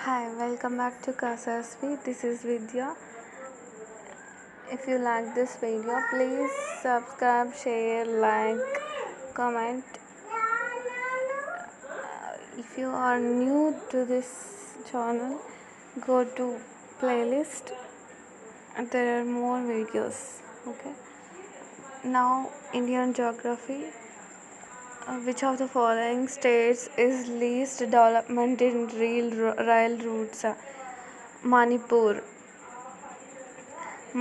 Hi, welcome back to Kasasvi. This is Vidya. If you like this video, please subscribe, share, like, comment. If you are new to this channel, go to playlist. There are more videos. Okay. Now, Indian geography. Which of the following states is least development in rail routes? Manipur.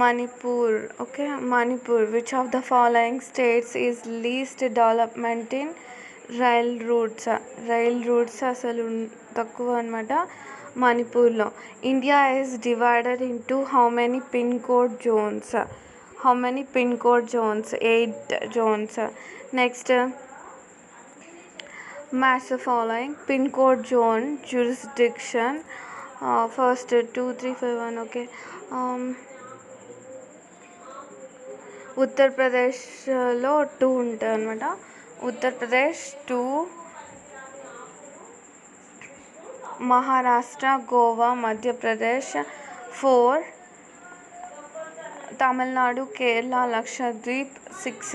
Manipur. Okay, Manipur. Which of the following states is least development in rail routes అసలు తక్కువ అనమాట మణిపూర్లో. India is divided into how many pin code zones 8 zones. Next match the following pin code zone jurisdiction. First 2 3 5 1. Okay, ఉత్తరప్రదేశ్లో 2 ఉంటుంది అనమాట. Uttar Pradesh 2, Maharashtra, Goa, Madhya Pradesh 4, Tamil Nadu, Kerala, Lakshadweep 6,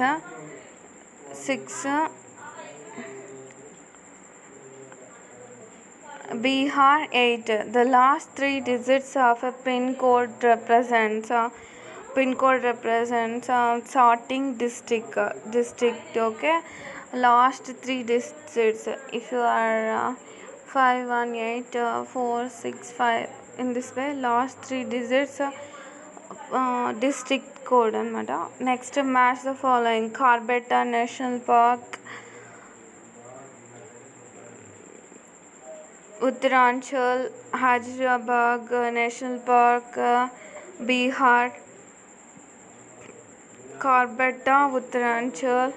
Bihar 8. The last 3 digits of a pin code represents sorting district. Okay, last 3 digits. If you are 5 1 8 4 6 5, in this way last 3 digits district code అనమాట. Next match the following Corbett national park, Uttaranchal, Hazaribagh national park, Bihar. Corbett, Uttaranchal,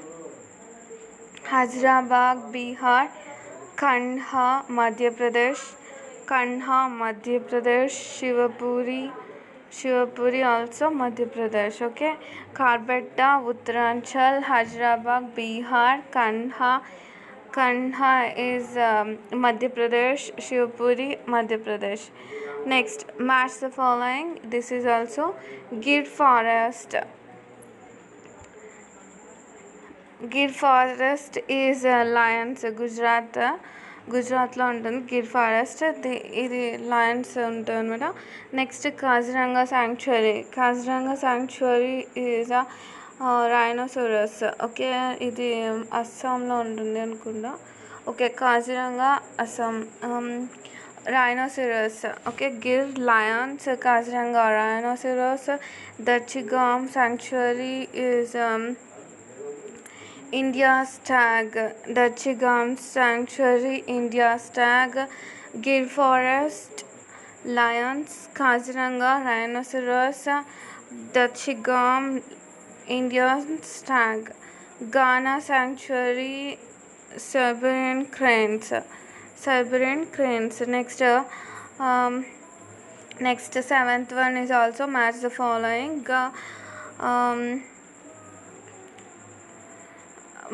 Hazaribagh, Bihar. Kanha Madhya Pradesh, Shivpuri also Madhya Pradesh. Okay, Corbett, Uttaranchal, Hazaribagh, Bihar. Kanha is Madhya Pradesh, Shivpuri, Madhya Pradesh. Next, match the following. This is also Gir Forest. Gir Forest is Lions, గుజరాత్లో ఉంటుంది Gir forest. ఇది lions ఉంటుంది అనమాట. Next Kaziranga sanctuary is rhinoceros. Okay, ఇది అస్సాంలో ఉంటుంది అనుకుంటా. Okay, Kaziranga Assam. Rhinoceros. Okay, Gir lions, Kaziranga rhinoceros. Dachigam sanctuary is India's stag. Dachigam Sanctuary, India's stag. Gir Forest, lions. Kaziranga, rhinoceros. Dachigam, India's stag. Ghana Sanctuary, Siberian cranes. Next 7th one is also match the following.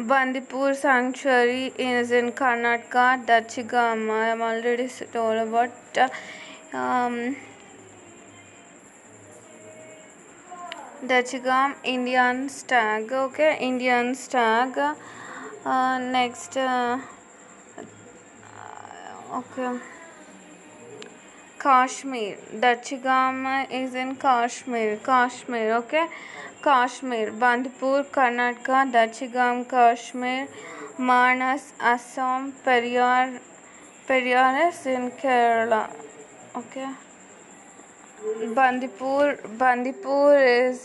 Bandipur Sanctuary is in Karnataka. Dachigam, I am already told about. Dachigam, Indian stag. Okay, Indian stag. Next, okay, Kashmir. Dachigam is in Kashmir. Okay, Kashmir. Bandipur, Karnataka. Dachigam, Kashmir. Manas, Assam. Periyar is in Kerala. Okay, Bandipur is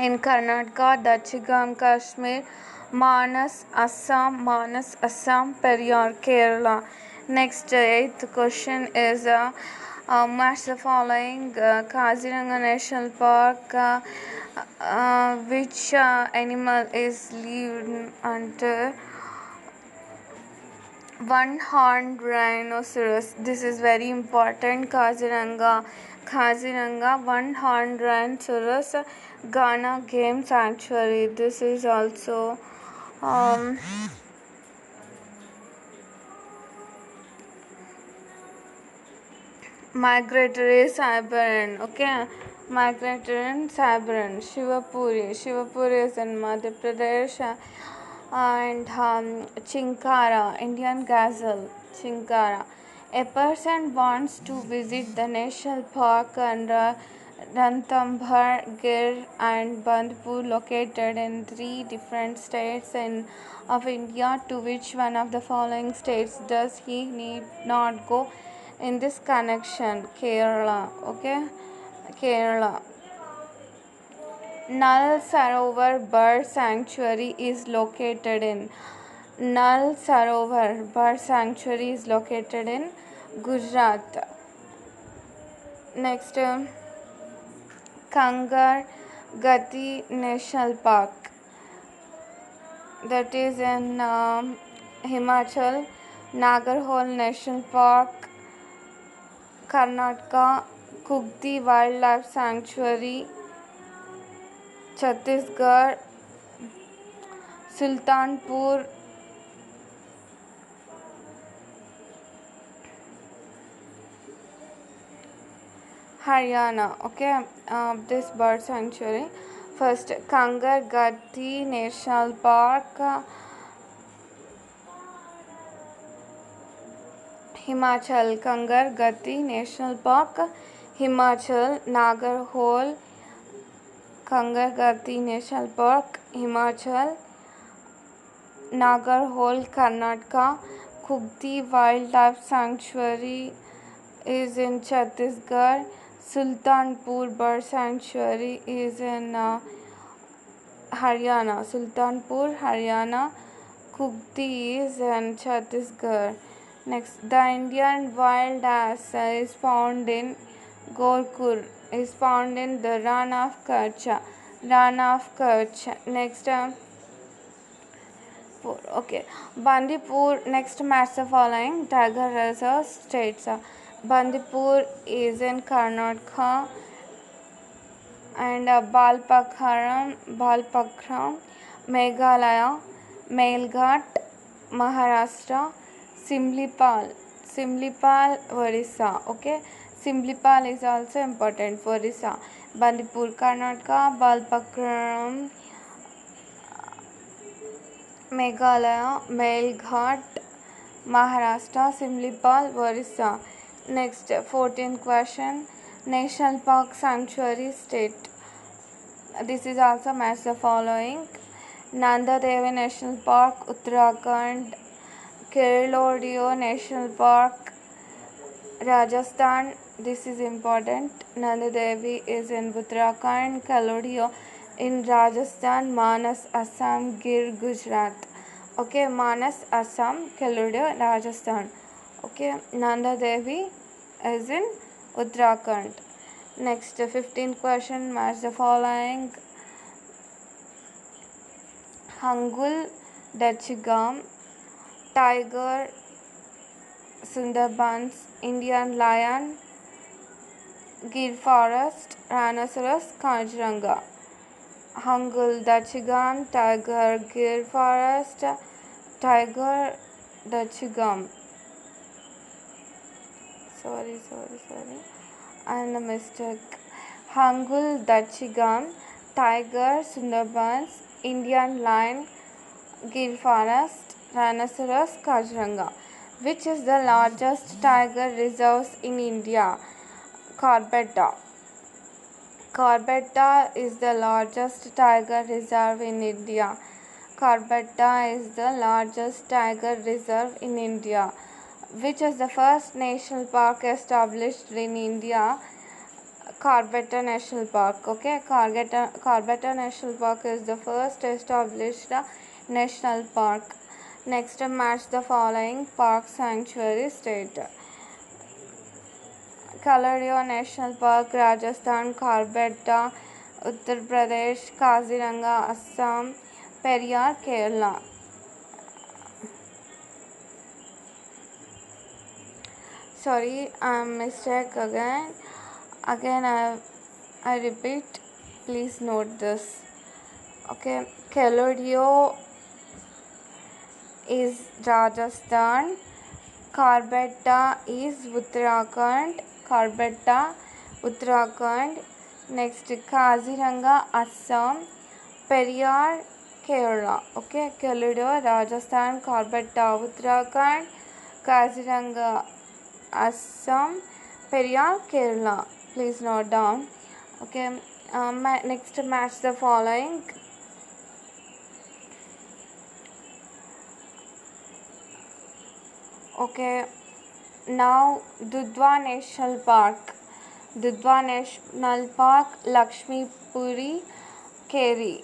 in Karnataka. Dachigam, Kashmir. Manas, Assam. Periyar, Kerala. Next, 8th question is match the following. Kaziranga National Park. Which animal is lived under one-horned rhinoceros? This is very important. Kaziranga, one-horned rhinoceros. Ghana Game Sanctuary. This is also Migratory Cyberan, okay. Migratory Cyberan, Shivapuri is in Madhya Pradesh, and Chinkara, Indian gazelle, Chinkara. A person wants to visit the national park and Ranthambore, Gir and Bandipur, located in three different states of India. To which one of the following states does he need not go in this connection? Kerala, okay. Kerala. Nal Sarovar Bird Sanctuary is located in Nal Sarovar Bird Sanctuary is located in Gujarat. Next, Kangar Gati National Park, that is in Himachal. Nagarhole National Park, Karnataka. Kugti Wildlife Sanctuary, Chhattisgarh. Sultanpur, Haryana. Okay, this bird sanctuary. First, Kangar Gati National Park, Himachal. Kangar Gati National Park, Himachal. Nagarhole, Kangar Gati National Park, Himachal. Nagarhole, Karnataka. Kugti Wildlife Sanctuary is in Chhattisgarh. Sultanpur Bird Sanctuary is in Haryana. Sultanpur, Haryana. Kugti is in Chhattisgarh. Next, the Indian wild ass is found in Gorkur, is found in the Ran of Kutch. Ran of Kutch. Next, okay. Bandipur, next match the following tiger reserve states. Bandipur is in Karnataka, and Balpakram, Meghalaya. Melghat, Maharashtra. Simlipal, Orissa. Okay, Simlipal is also important. Orissa. Bandipur, Karnataka. Balpakram, Meghalaya. Melghat, Maharashtra. Simlipal, Orissa. Next, 14th question. National Park Sanctuary State. This is also match the following. Nanda Devi National Park, Uttarakhand. Keralodio National Park, Rajasthan. This is important. Nanda Devi is in Uttarakhand. Keralodio in Rajasthan. Manas, Assam. Gir, Gujarat. Okay, Manas, Assam. Keralodio, Rajasthan. Okay, Nanda Devi is in Uttarakhand. Next, 15th question, match the following. Hangul, Dachigam, tiger, Sundarbans, Indian lion, Gir forest, rhinoceros, Kaziranga. Hangul, Dachigam, tiger, Gir forest, tiger, Dachigam. Sorry. And a mistake. Hangul, Dachigam, tiger, Sundarbans, Indian lion, Gir forest, rhinoceros, Kaziranga. Which is the largest tiger reserves in India? Corbetta. Corbetta is the largest tiger reserve in India. Corbetta is the largest tiger reserve in India. Which is the first national park established in India? Corbetta National Park. Okay, Corbetta National Park is the first established national park. Next, match the following park sanctuary state. Kaladio National Park, Rajasthan. Corbetta, Uttar Pradesh. Kaziranga, Assam. Periyar, Kerala. Sorry, I'm mistake again. I repeat. Please note this. Okay, Kaladio is Rajasthan. Corbetta is Uttarakhand. Corbetta, Uttarakhand. Next, Kaziranga, Assam. Periyar, Kerala. Okay, Kaludar, Rajasthan. Corbetta, Uttarakhand. Kaziranga, Assam. Periyar, Kerala. Please note down. Okay, next match the following. Okay, now Dudhwa National Park. Dudhwa National Park, Lakshmi Puri, Keri.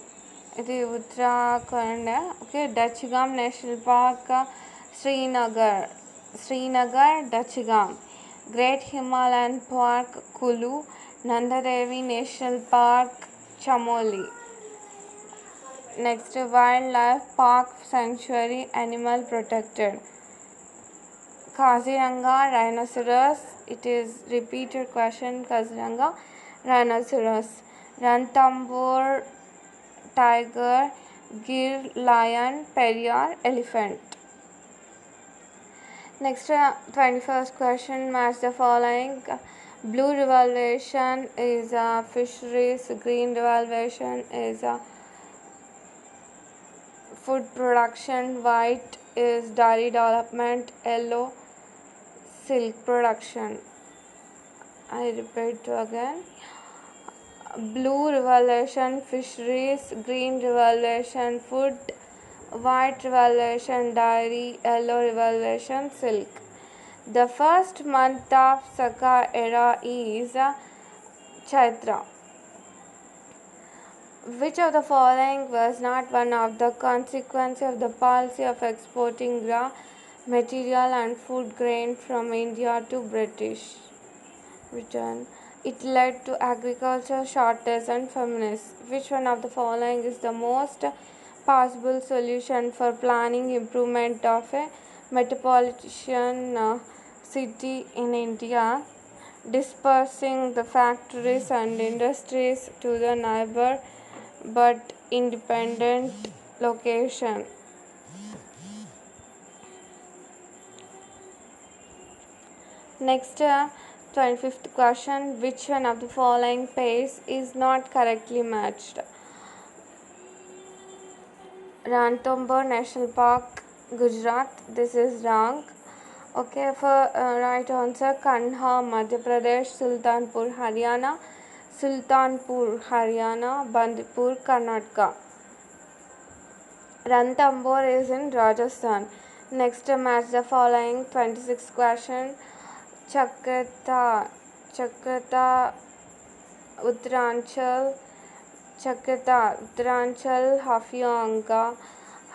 It is Uttarakhand. Okay, Dachigam National Park, Srinagar. Srinagar, Dachigam. Great Himalayan Park, Kulu. Nanda Devi National Park, Chamoli. Next, Wildlife Park Sanctuary, Animal Protected. Kaziranga, Rhinoceros. It is repeated question. Kaziranga, Rhinoceros. Ranthambore, Tiger. Gir, Lion. Periyar, Elephant. Next, 21st question. Match the following. Blue revaluation is fisheries. Green revaluation is food production. White is dairy development. Yellow, silk production. I repeat again. Blue revaluation fisheries, green revaluation food, white revaluation dairy, yellow revaluation silk. The first month of Saka era is Chaitra. Which of the following was not one of the consequences of the policy of exporting raw material and food grain from India to British Britain? It led to agricultural shortage and famines. Which one of the following is the most possible solution for planning improvement of a metropolitan city in India? Dispersing the factories and industries to the neighbor but independent location. Next, 25th question. Which one of the following pairs is not correctly matched? Ranthambore National Park, Gujarat. This is wrong. Okay, for right answer, Kanha, Madhya Pradesh. Sultanpur, Haryana. Sultanpur, Haryana. Bandipur, Karnataka. Ranthambore is in Rajasthan. Next, match the following. 26th question. Chakrata, Uttaranchal, Hafyanga,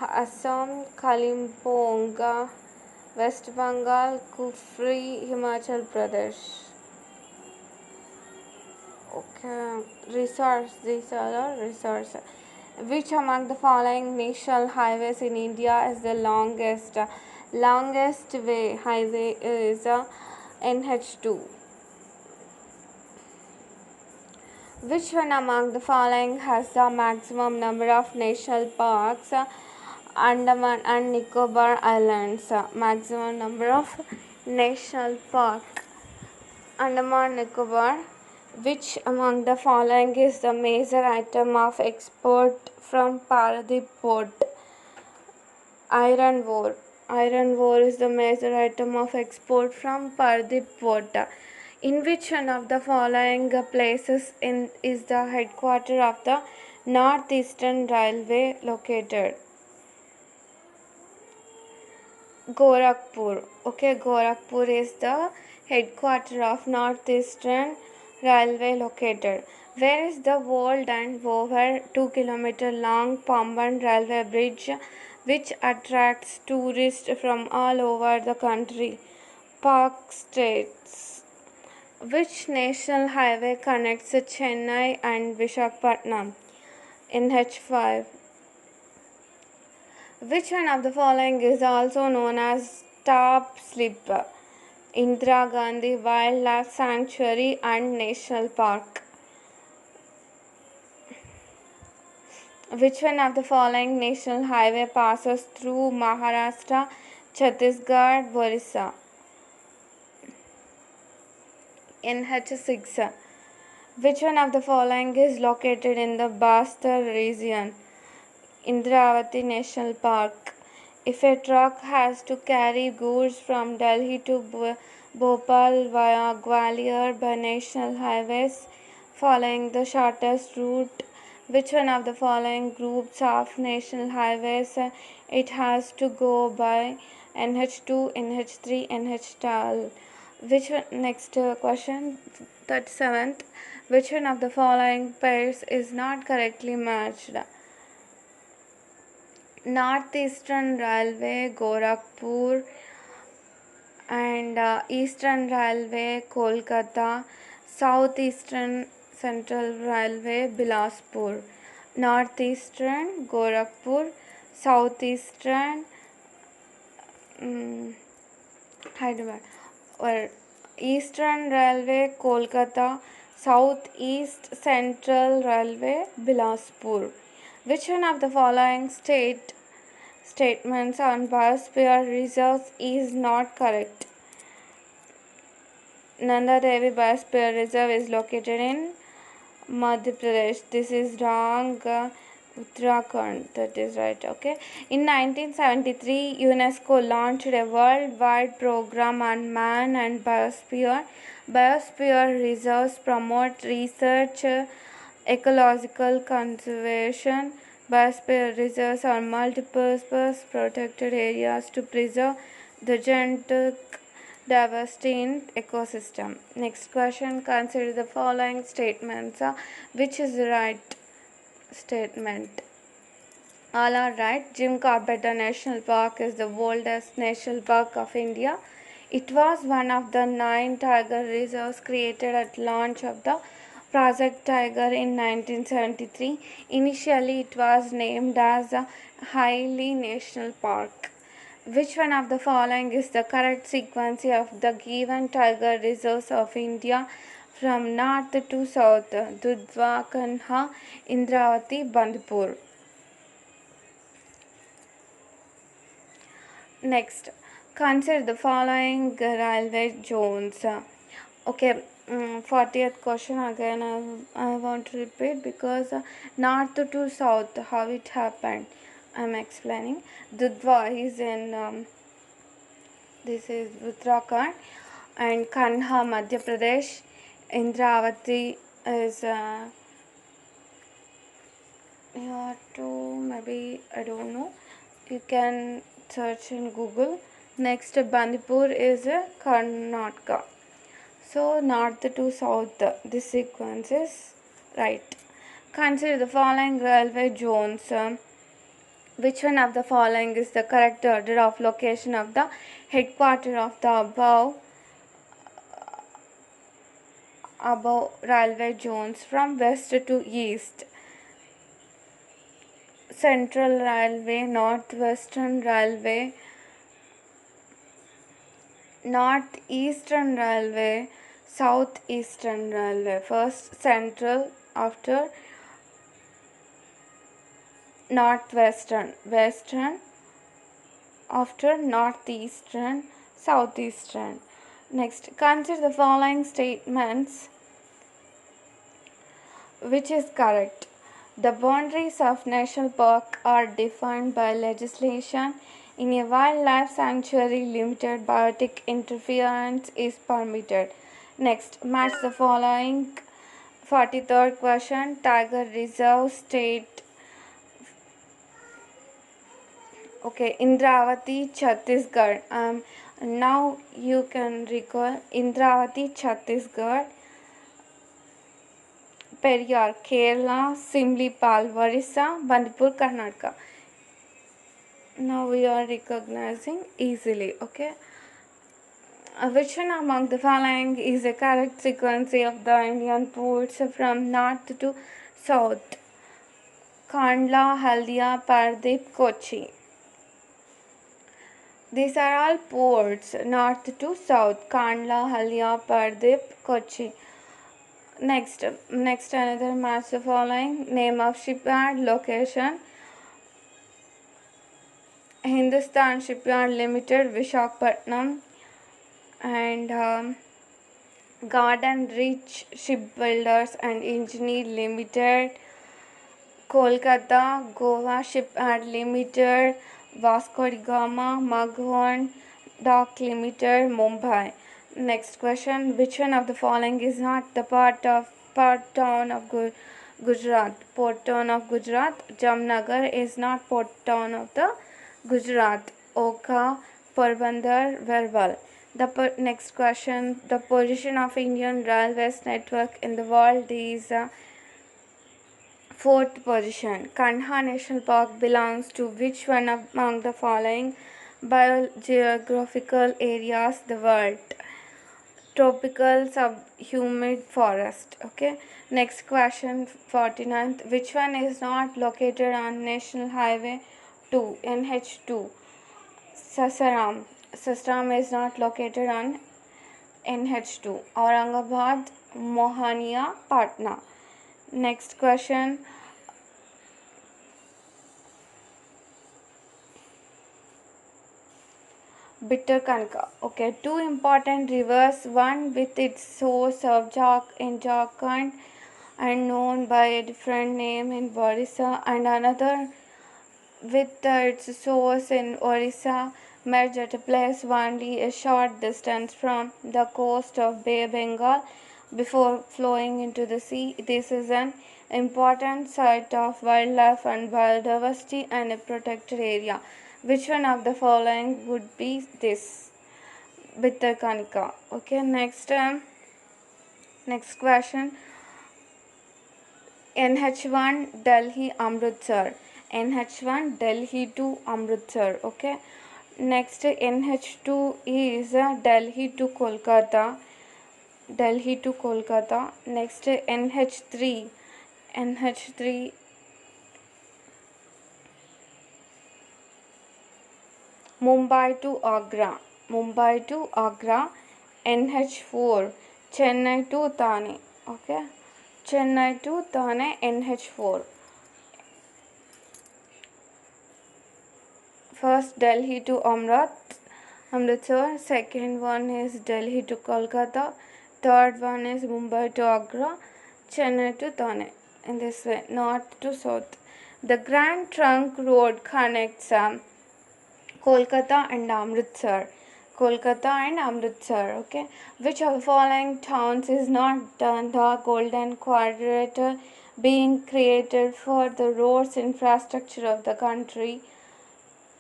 Assam, Kalimpong, West Bengal, Kufri, Himachal Pradesh. Okay, resource. These are the resource. Which among the following national highways in India is the longest? Longest way highway is NH2. Which one among the following has the maximum number of national parks? Andaman and Nicobar Islands. Maximum number of national park. Andaman Nicobar. Which among the following is the major item of export from Paradip port? Iron ore. Iron ore is the major item of export from Paradip port. In which one of the following places is the headquarters of the Northeastern Railway located? Gorakhpur. Okay, Gorakhpur is the headquarters of Northeastern Railway located. Where is the old and over 2 kilometer long Pamban Railway Bridge which attracts tourists from all over the country? Park States. Which national highway connects Chennai and Visakhapatnam? NH5. Which one of the following is also known as Top Slip? Indira Gandhi Wildlife Sanctuary and National Park. Which one of the following national highway passes through Maharashtra, Chhattisgarh, Orissa? NH6. Which one of the following is located in the Bastar region? Indravati National Park. If a truck has to carry goods from Delhi to Bhopal via Gwalior by national highways following the shortest route, which one of the following groups of national highways it has to go by? NH2, NH3, NH12. Which one? Next question, 37th. Which one of the following pairs is not correctly matched? Northeastern Railway Gorakhpur and Eastern Railway Kolkata, Southeastern Central Railway Bilaspur. Northeastern Gorakhpur, Southeastern Hyderabad, or Eastern Railway Kolkata, Southeast Central Railway Bilaspur. Which one of the following statements on biosphere reserves is not correct? Nanda Devi Biosphere Reserve is located in Madhya Pradesh. This is wrong. Uttarakhand. That is right. Okay. In 1973, UNESCO launched a worldwide program on man and biosphere. Biosphere reserves promote research, ecological conservation. Biosphere reserves are multi-purpose protected areas to preserve the genetic diversity in ecosystem. Next question, consider the following statements. Which is the right statement? All are right. Jim Corbett National Park is the oldest national park of India. It was one of the 9 tiger reserves created at launch of the Project Tiger in 1973. Initially, it was named as a Hailey National Park. Which one of the following is the correct sequence of the given tiger reserves of India from north to south? Dudhwa, Kanha, Indravati, Bandipur. Next, consider the following railway zones. Okay, 40th question again. I want to repeat because north to south, how it happened. I'm explaining. Dudhwa is in this is Uttarakhand, and Kanha, Madhya Pradesh. Indravati is you have to, maybe I don't know. You can search in Google. Next, Bandipur is Karnataka. So north to south, this sequence is right. Consider the following railway zones. Which one of the following is the correct order of location of the headquarters of the above railway zones from west to east? Central Railway, Northwestern Railway, Northeastern Railway, Southeastern Railway. First Central, after Northwestern, Western, after Northeastern, Southeastern. Next, consider the following statements. Which is correct? The boundaries of national park are defined by legislation. In a wildlife sanctuary, limited biotic interference is permitted. Next, match the following. 43rd question, Tiger Reserve State. Okay, Indravati, Chhattisgarh. Now you can recall Indravati, Chhattisgarh. Periyar, Kerala, Simlipal, Orissa, Bandipur, Karnataka. Now we are recognizing easily, okay? Which one among the following is a correct sequence of the Indian ports from north to south? Kandla, Haldia, Paradip, Kochi. These are all ports, north to south. Kandla, Haldia, Paradip, Kochi. Next another match the following. Name of shipyard, location. Hindustan Shipyard Limited, Visakhapatnam. And Garden Rich Shipbuilders and Engineer Limited, Kolkata, Goa Shipyard Limited, Vasco da Gama, Maghwan Dock Limited, Mumbai. Next question: which one of the following is not the port town of Gujarat? Port town of Gujarat. Jamnagar is not port town of the Gujarat. Oka, Porbandar, Verbal. Next question: the position of Indian Railways network in the world is fourth position. Kanha National Park belongs to which one among the following biogeographical areas? The world. Tropical subhumid forest. Okay. Next question, 49th. Which one is not located on National Highway 2, NH2? Sasaram. Sasaram is not located on NH2. Aurangabad, Mohania, Patna. Next question. Bitterkanka. Okay, two important rivers, one with its source of in Jharkhand and known by a different name in Orissa, and another with its source in Orissa, merge at a place only a short distance from the coast of Bay Bengal before flowing into the sea. This is an important site of wildlife and biodiversity and a protected area. Which one of the following would be this? Bitterkanika. Okay, next question. NH1 Delhi Amritsar. NH1 Delhi to Amritsar. Okay. Next NH2 is Delhi to Kolkata. Delhi to Kolkata. Next NH3. NH3 Mumbai to Agra. Mumbai to Agra. NH4 Chennai to Thane. Okay. Chennai to Thane, NH4. First Delhi to Amritsar. Second one is Delhi to Kolkata. Third one is Mumbai to Agra. Chennai to Thane. In this way, north to south. The Grand Trunk Road connects Kolkata and Amritsar. Kolkata and Amritsar. Okay. Which of the following towns is not the Golden Quadrilateral being created for the roads infrastructure of the country?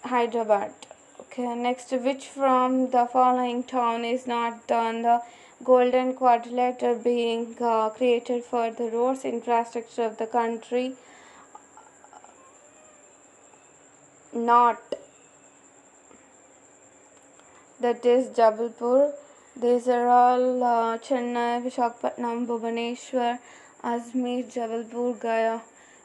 Hyderabad. Okay. Next, which from the following town is not the Golden Quadrilateral being created for the roads infrastructure of the country? Not. That is Jabalpur. These are all Chennai, Visakhapatnam, Bhubaneswar, Ajmer, Jabalpur, Gaya.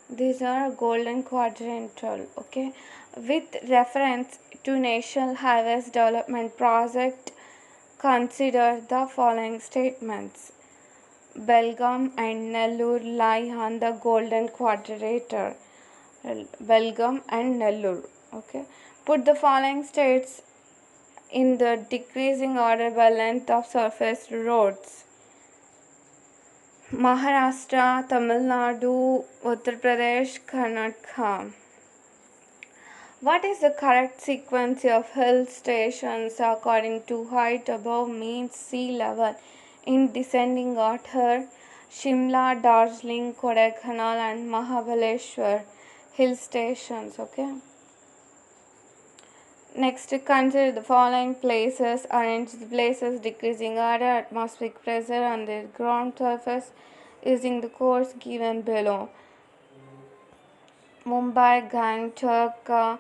These are Golden Quadrilateral. Okay. With reference to National Highways Development Project, consider the following statements. Belgaum and Nellore lie on the Golden Quadrilateral. Belgaum and Nellore. Okay. Put the following states in the decreasing order by length of surface roads. Maharashtra, Tamil Nadu, Uttar Pradesh, Karnataka. What is the correct sequence of hill stations according to height above mean sea level in descending order? Shimla, Darjeeling, Kodaikanal and Mahabaleshwar hill stations. Okay. Next, consider the following places. Arrange the places decreasing order atmospheric pressure on the ground surface using the course given below. Mumbai, Gangtok,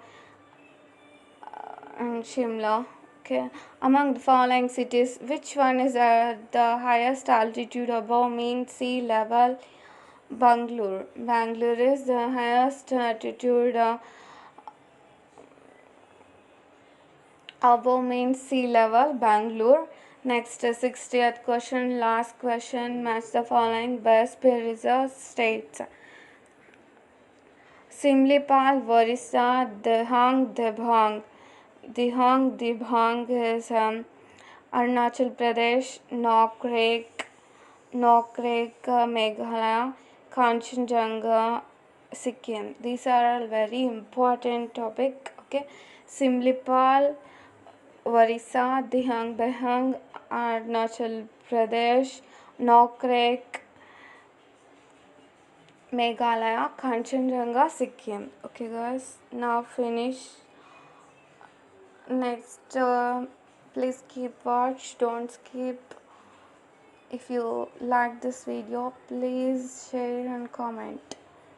and Shimla. Okay. Among the following cities, which one is at the highest altitude above mean sea level? Bangalore. Bangalore is the highest altitude above mean sea level. Bangalore. Next, 60th question, last question. Match the following biosphere reserve states. Simlipal, Orissa, Dihang, Dibhang. Dibhang is Arunachal Pradesh, Nokrek, Nokrek, Meghalaya, Kanchenjunga, Sikkim. These are all very important topic. Okay, Simlipal, Orissa, Dihang Behang, Arunachal Pradesh, Nokrek, Meghalaya, Kanchenjunga, Sikkim. Okay guys, now finish. Next, please keep watch, don't skip. If you like this video, please share and comment.